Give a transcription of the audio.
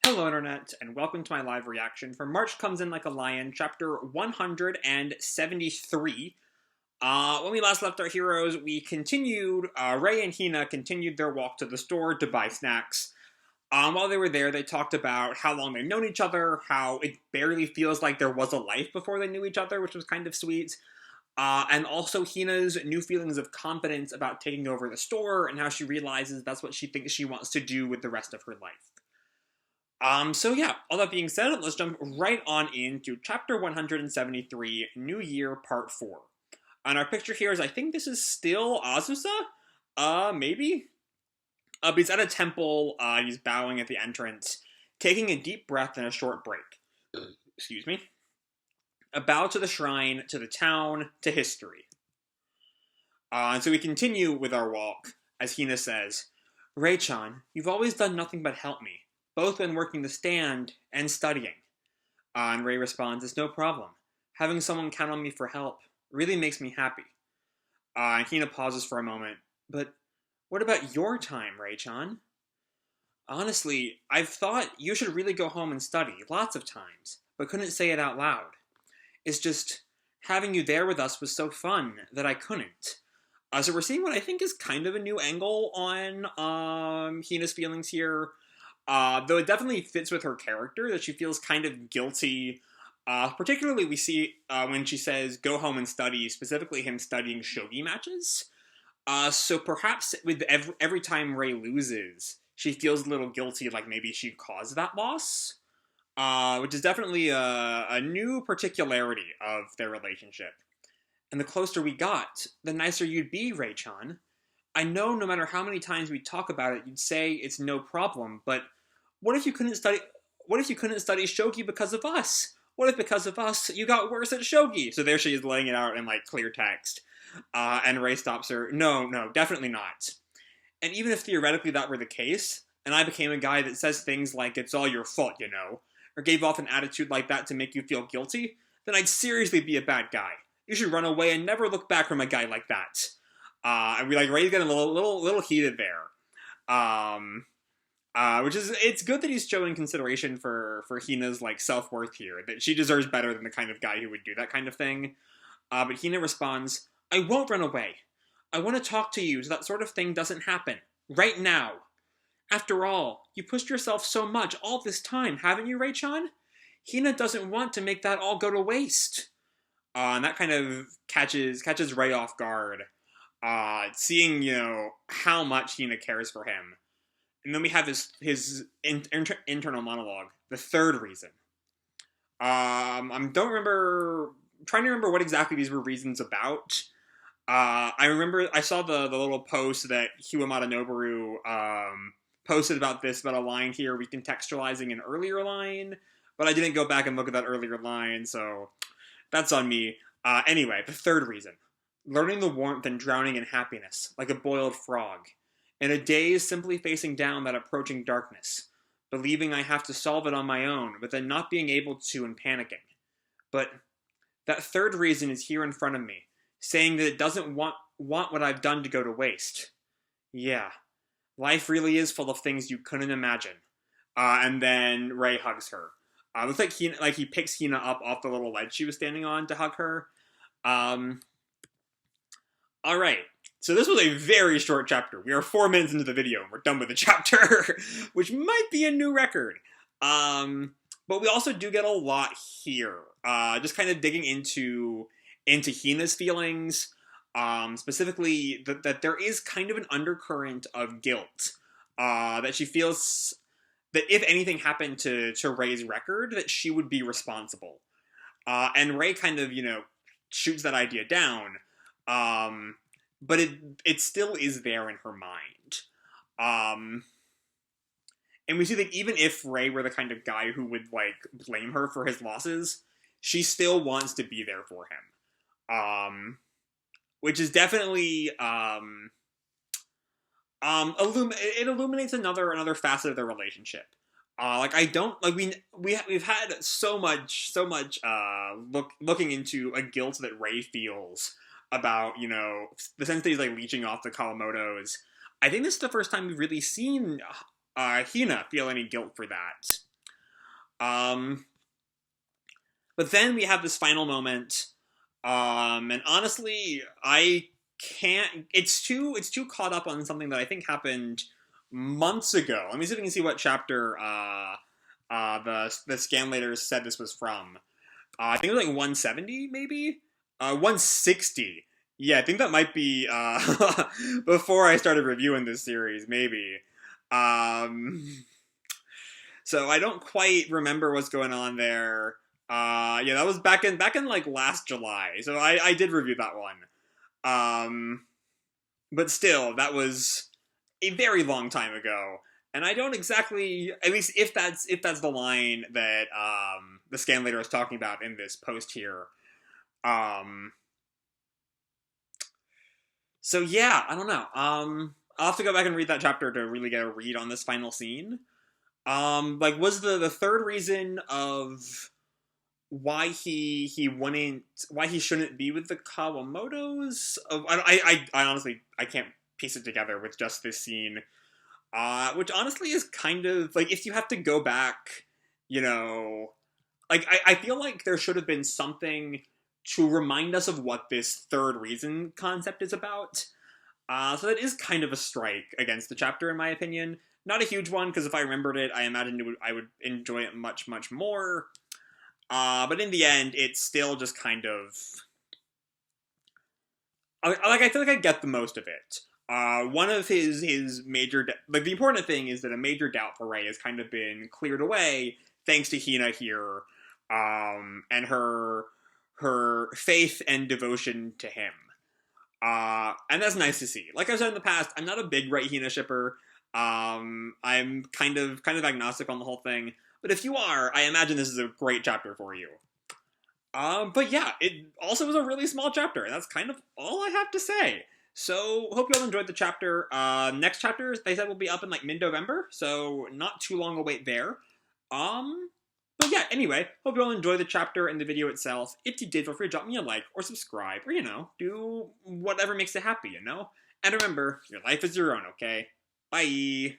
Hello Internet, and welcome to my live reaction for March Comes In Like a Lion, chapter 173. When we last left our heroes, we continued, Ray and Hina continued their walk to the store to buy snacks. While they were there, they talked about how long they've known each other, how it barely feels like there was a life before they knew each other, which was kind of sweet. And also Hina's new feelings of confidence about taking over the store, and how she realizes that's what she thinks she wants to do with the rest of her life. So yeah, all that being said, let's jump right on into chapter 173, New Year Part 4. And our picture here is, I think this is still Azusa? Maybe? But he's at a temple, he's bowing at the entrance, taking a deep breath and a short break. Excuse me. A bow to the shrine, to the town, to history. And so we continue with our walk, as Hina says, Ray-chan, you've always done nothing but help me. Both been working the stand and studying. And Ray responds, it's no problem. Having someone count on me for help really makes me happy. And Hina pauses for a moment. But what about your time, Ray-chan? Honestly, I've thought you should really go home and study, lots of times, but couldn't say it out loud. It's just, having you there with us was so fun that I couldn't. So we're seeing what I think is kind of a new angle on Hina's feelings here. Though it definitely fits with her character, that she feels kind of guilty. Particularly we see when she says, go home and study, specifically him studying shogi matches. So perhaps with every time Ray loses, she feels a little guilty, like maybe she caused that loss. Which is definitely a new particularity of their relationship. And the closer we got, the nicer you'd be, Ray-chan. I know no matter how many times we talk about it, you'd say it's no problem, but what if you couldn't study shogi because of us? What if because of us you got worse at shogi? So there she is laying it out in like clear text. And Ray stops her. No, definitely not. And even if theoretically that were the case, and I became a guy that says things like it's all your fault, you know, or gave off an attitude like that to make you feel guilty, then I'd seriously be a bad guy. You should run away and never look back from a guy like that. And we like Ray's getting a little heated there. Which is, it's good that he's showing consideration for Hina's, like, self-worth here, that she deserves better than the kind of guy who would do that kind of thing. But Hina responds, I won't run away. I want to talk to you so that sort of thing doesn't happen. Right now. After all, you pushed yourself so much all this time, haven't you, Ray-chan? Hina doesn't want to make that all go to waste. And that kind of catches Ray off guard. Seeing, you know, how much Hina cares for him. And then we have his internal monologue, the third reason. I'm trying to remember what exactly these were reasons about. I saw the little post that Hiwamata Noboru posted about a line here recontextualizing an earlier line, but I didn't go back and look at that earlier line, so that's on me. Anyway, the third reason. Learning the warmth and drowning in happiness, like a boiled frog. In a daze simply facing down that approaching darkness. Believing I have to solve it on my own, but then not being able to and panicking. But that third reason is here in front of me, saying that it doesn't want what I've done to go to waste. Yeah, life really is full of things you couldn't imagine. And then Ray hugs her. Looks like he picks Hina up off the little ledge she was standing on to hug her. Alright, so this was a very short chapter. We are 4 minutes into the video and we're done with the chapter, which might be a new record. But we also do get a lot here. Just kind of digging into Hina's feelings, specifically that there is kind of an undercurrent of guilt, that she feels that if anything happened to Ray's record, that she would be responsible. And Ray kind of, you know, shoots that idea down, but it still is there in her mind. And we see that even if Ray were the kind of guy who would, like, blame her for his losses, she still wants to be there for him. Which is definitely, it illuminates another facet of their relationship. We've had so much, looking into a guilt that Ray feels about, you know, the sense that he's, like, leeching off the Kawamotos. I think this is the first time we've really seen, Hina feel any guilt for that. Um, but then we have this final moment, and honestly, I can't. It's too caught up on something that I think happened months ago. Let me see if I can see what chapter the scanlators said this was from. I think it was like 170, maybe 160. Yeah, I think that might be before I started reviewing this series, maybe. Um, so I don't quite remember what's going on there. Yeah, that was back in like last July. So I did review that one. Um, but still, that was a very long time ago, and I don't exactly, at least if that's the line that the Scanlator is talking about in this post here. Um, so yeah, I don't know. I'll have to go back and read that chapter to really get a read on this final scene. Like, was the third reason of why he shouldn't be with the Kawamotos? I honestly I can't piece it together with just this scene. Which honestly is kind of like, if you have to go back, you know, like I feel like there should have been something to remind us of what this third reason concept is about. So that is kind of a strike against the chapter, in my opinion. Not a huge one, because if I remembered it, I imagined I would enjoy it much, much more. But in the end, it's still just kind of like, I feel like I get the most of it. One of his major like, the important thing is that a major doubt for Ray has kind of been cleared away thanks to Hina here, and her faith and devotion to him. And that's nice to see. Like I've said in the past, I'm not a big Ray Hina shipper. I'm kind of agnostic on the whole thing. But if you are, I imagine this is a great chapter for you. But yeah, it also was a really small chapter, and that's kind of all I have to say. So, hope you all enjoyed the chapter. Next chapter, they said, will be up in like mid-November, so not too long a wait there. But yeah, anyway, hope you all enjoyed the chapter and the video itself. If you did, feel free to drop me a like or subscribe, or, do whatever makes you happy, And remember, your life is your own, okay? Bye!